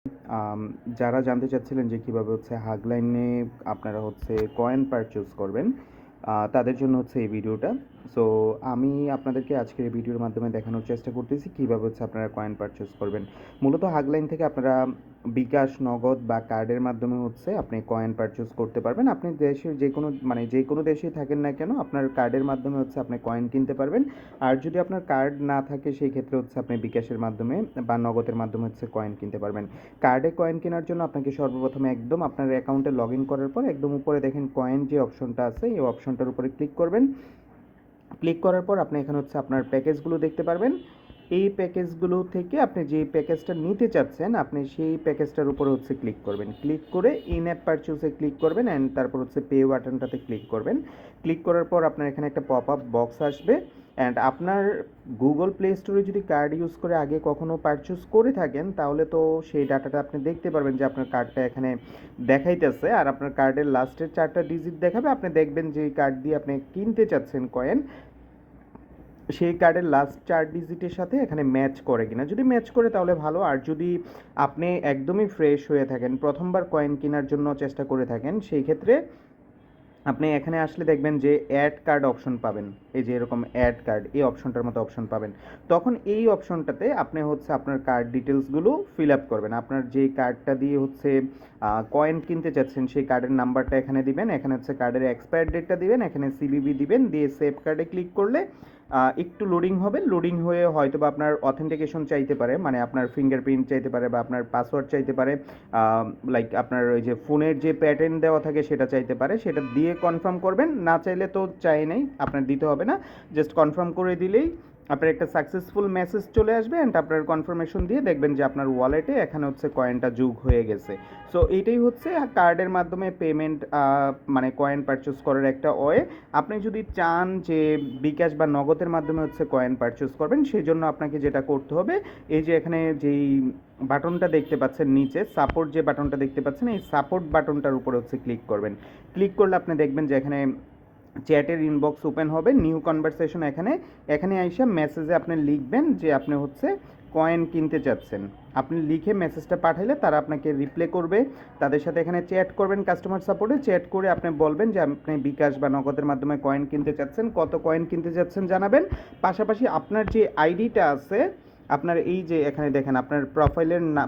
আম যারা জানতে চাচ্ছিলেন যে কিভাবে হচ্ছে হাগলাইনে আপনারা হচ্ছে কয়েন পারচেজ করবেন, তাদের জন্য হচ্ছে এই ভিডিওটা। সো আমি আপনাদেরকে আজকের এই ভিডিওর মাধ্যমে দেখানোর চেষ্টা করতেছি কিভাবে হচ্ছে আপনারা কয়েন পারচেজ করবেন। মূলত হাগলাইন থেকে আপনারা বিকাশ, নগদ বা কার্ডের মাধ্যমে হচ্ছে আপনি কয়েন পারচেজ করতে পারবেন। আপনি দেশের যেকোনো দেশেই থাকেন না কেন, আপনার কার্ডের মাধ্যমে হচ্ছে আপনি কয়েন কিনতে পারবেন। আর যদি আপনার কার্ড না থাকে সেই ক্ষেত্রে হচ্ছে আপনি বিকাশের মাধ্যমে বা নগদের মাধ্যমে হচ্ছে কয়েন কিনতে পারবেন। কার্ডে কয়েন কেনার জন্য আপনাকে সর্বপ্রথমে একদম আপনার অ্যাকাউন্টে লগ ইন করার পর একদম উপরে দেখেন কয়েন যে অপশনটা আছে, এই অপশনটার উপরে ক্লিক করবেন। ক্লিক করার পর আপনি এখানে হচ্ছে আপনার প্যাকেজগুলো দেখতে পারবেন। এই প্যাকেজগুলো থেকে আপনি যে প্যাকেজটা নিতে চাচ্ছেন, আপনি সেই প্যাকেজটার উপরে হচ্ছে ক্লিক করবেন। ক্লিক করে ইন অ্যাপ পারচেজে ক্লিক করবেন অ্যান্ড তারপর হচ্ছে পে বাটনটাতে ক্লিক করবেন। ক্লিক করার পর আপনার এখানে একটা পপ আপ বক্স আসবে অ্যান্ড আপনার গুগল প্লে স্টোরে যদি কার্ড ইউজ করে আগে কখনো পারচেজ করে থাকেন, তাহলে তো সেই ডাটাটা আপনি দেখতে পারবেন যে আপনার কার্ডটা এখানে দেখাইতেছে আর আপনার কার্ডের লাস্টের 4টা ডিজিট দেখাবে। আপনি দেখবেন যে এই কার্ড দিয়ে আপনি কিনতে চাচ্ছেন কয়েন, সেই কার্ডের লাস্ট 4 ডিজিটের সাথে এখানে ম্যাচ করে কিনা। যদি ম্যাচ করে তাহলে ভালো, আর যদি আপনি একদমই ফ্রেশ হয়ে থাকেন, প্রথমবার কয়েন কেনার জন্য চেষ্টা করে থাকেন, সেই ক্ষেত্রে আপনি এখানে আসলে দেখবেন যে অ্যাড কার্ড অপশন পাবেন। এই যে এরকম অ্যাড কার্ড, এই অপশনটার মতো অপশন পাবেন। তখন এই অপশনটাতে আপনি হচ্ছে আপনার কার্ড ডিটেলসগুলো ফিল আপ করবেন। আপনার যে কার্ডটা দিয়ে হচ্ছে কয়েন কিনতে চাচ্ছেন সেই কার্ডের নাম্বারটা এখানে দিবেন, এখানে হচ্ছে কার্ডের এক্সপায়ার ডেটটা দিবেন, এখানে সিবিবি দিবেন, দিয়ে সেভ কার্ডে ক্লিক করলে একটু লোডিং হবে। লোডিং হয়ে হয়তো বা আপনার অথেন্টিকেশন চাইতে পারে, মানে আপনার ফিঙ্গারপ্রিন্ট চাইতে পারে বা আপনার পাসওয়ার্ড চাইতে পারে, লাইক আপনার ওই যে ফোনের যে প্যাটার্ন দেওয়া থাকে সেটা চাইতে পারে, সেটা দিয়ে কনফার্ম করবেন। না চাইলে তো চাই নেই, আপনার দিতে হবে না, জাস্ট কনফার্ম করে দিলেই আপনার একটা সাকসেসফুল মেসেজ চলে আসবে অ্যান্ড আপনার কনফার্মেশন দিয়ে দেখবেন যে আপনার ওয়ালেটে এখানে হচ্ছে কয়েনটা যোগ হয়ে গেছে। সো এইটাই হচ্ছে কার্ডের মাধ্যমে পেমেন্ট, মানে কয়েন পারচেস করার একটা ওয়ে। আপনি যদি চান যে বিকাশ বা নগদের মাধ্যমে হচ্ছে কয়েন পারচেস করবেন, সেই জন্য আপনাকে যেটা করতে হবে, এই যে এখানে যেই বাটনটা দেখতে পাচ্ছেন নিচে, সাপোর্ট যে বাটনটা দেখতে পাচ্ছেন, এই সাপোর্ট বাটনটার উপরে হচ্ছে ক্লিক করবেন। ক্লিক করলে আপনি দেখবেন যে এখানে চ্যাটের ইনবক্স ওপেন হবে, নিউ কনভারসেশন। এখানে এখানে আইসা মেসেজে আপনি লিখবেন যে আপনি হচ্ছে কয়েন কিনতে চাচ্ছেন। আপনি লিখে মেসেজটা পাঠাইলে তারা আপনাকে রিপ্লে করবে, তাদের সাথে এখানে চ্যাট করবেন, কাস্টমার সাপোর্টে চ্যাট করে আপনি বলবেন যে আপনি বিকাশ বা নগদের মাধ্যমে কয়েন কিনতে চাচ্ছেন, কত কয়েন কিনতে চাচ্ছেন জানাবেন। পাশাপাশি আপনার যে আইডিটা আছে, আপনার এই যে এখানে দেখেন আপনার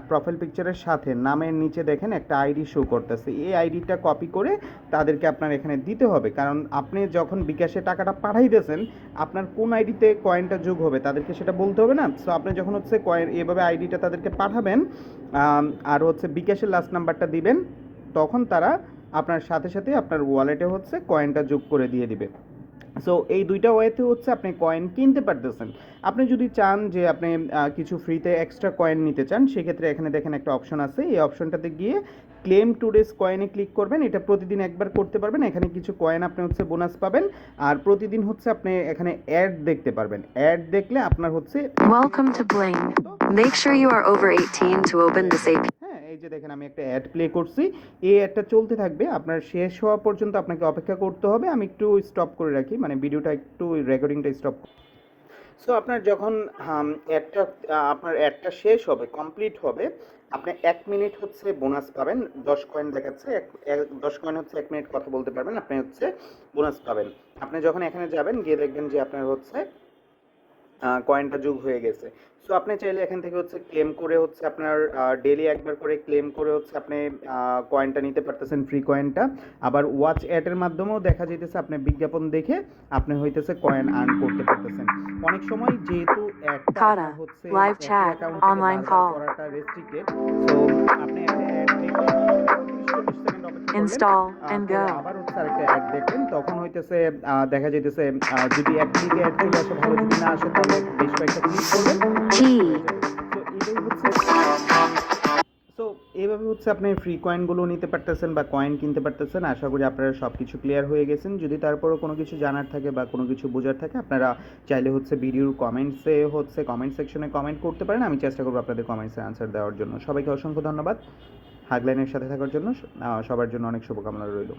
প্রোফাইল পিকচারের সাথে নামের নিচে দেখেন একটা আইডি শো করতেছে, এই আইডিটা কপি করে তাদেরকে আপনার এখানে দিতে হবে। কারণ আপনি যখন বিকাশে টাকাটা পাঠাইতেছেন, আপনার কোন আইডিতে কয়েনটা যোগ হবে তাদেরকে সেটা বলতে হবে না। সো আপনি যখন হচ্ছে কয়েন এভাবে আইডিটা তাদেরকে পাঠাবেন আর হচ্ছে বিকাশের লাস্ট নাম্বারটা দিবেন, তখন তারা আপনার সাথে সাথে আপনার ওয়ালেটে হচ্ছে কয়েনটা যোগ করে দিয়ে দিবে। সো এই দুইটা ওয়েতে হচ্ছে আপনি কয়েন কিনতে পারতেছেন। আপনি যদি চান যে আপনি কিছু ফ্রিতে এক্সট্রা কয়েন নিতে চান, সেক্ষেত্রে এখানে দেখেন একটা অপশন আছে, এই অপশনটাতে গিয়ে ক্লেম টুডেস কয়েনে ক্লিক করবেন। এটা প্রতিদিন একবার করতে পারবেন, এখানে কিছু কয়েন আপনি হচ্ছে বোনাস পাবেন। আর প্রতিদিন হচ্ছে আপনি এখানে অ্যাড দেখতে পারবেন, অ্যাড দেখলে আপনার হচ্ছে Welcome to Bling. Make sure you are over 18 to open this API. হ্যাঁ, এই যে দেখেন আমি একটা অ্যাড প্লে করছি, এই অ্যাডটা চলতে থাকবে, আপনার শেষ হওয়া পর্যন্ত আপনাকে অপেক্ষা করতে হবে। আমি একটু স্টপ করে রাখি, মানে ভিডিওটা একটু রেকর্ডিংটা স্টপ। সো আপনার যখন অ্যাডটা আপনার অ্যাডটা শেষ হবে, কমপ্লিট হবে, আপনি 1 মিনিট হচ্ছে বোনাস পাবেন। 10 কয়েন দেখাচ্ছে, 10 কয়েন হচ্ছে 1 মিনিট কথা বলতে পারবেন, আপনি হচ্ছে বোনাস পাবেন। আপনি যখন এখানে যাবেন গিয়ে দেখবেন যে আপনার হচ্ছে কয়েনটা যোগ হয়ে গেছে। সো আপনি চাইলে এখান থেকে হচ্ছে ক্লেম করে হচ্ছে আপনার ডেইলি একবার করে ক্লেম করে হচ্ছে আপনি কয়েনটা নিতে পারতেছেন, ফ্রি কয়েনটা। আবার ওয়াচ অ্যাডের মাধ্যমেও দেখা যাইতেছে আপনি বিজ্ঞাপন দেখে আপনি হইতেছে কয়েন আর্ন করতে পারতেছেন। অনেক সময় যেহেতু একটা Kata, আপনার হচ্ছে live একই chat, অ্যাকাউন্ট থেকে online বারবার call. করাটা রেস্ট্রিক্টেড। সো আপনি একটা অ্যাড দেখে 30-40 সেকেন্ড অপেক্ষা করলেন, Install and পরে go. আবার হচ্ছে আরেকটা অ্যাড দেখলেন, তখন হইতেছে দেখা যাইতেছে যদি এক ক্লিকে অ্যাড চলে আসে ভালো, যদি না আসে তাহলে বেশ কয়েকটা ক্লিক করবেন, T. হয়ে যাবে। সো এটাই হচ্ছে, সো এইভাবে হচ্ছে আপনি ফ্রি কয়েনগুলো নিতে পারতেছেন বা কয়েন কিনতে পারতেছেন। আশা করি আপনারা সব কিছু ক্লিয়ার হয়ে গেছেন। যদি তারপরও কোনো কিছু জানার থাকে বা কোনো কিছু বোঝার থাকে, আপনারা চাইলে হচ্ছে ভিডিওর কমেন্টসে হচ্ছে কমেন্ট সেকশনে কমেন্ট করতে পারেন, আমি চেষ্টা করবো আপনাদের কমেন্টসের আনসার দেওয়ার জন্য। সবাইকে অসংখ্য ধন্যবাদ হাগলাইনের সাথে থাকার জন্য। সবার জন্য অনেক শুভকামনা রইল।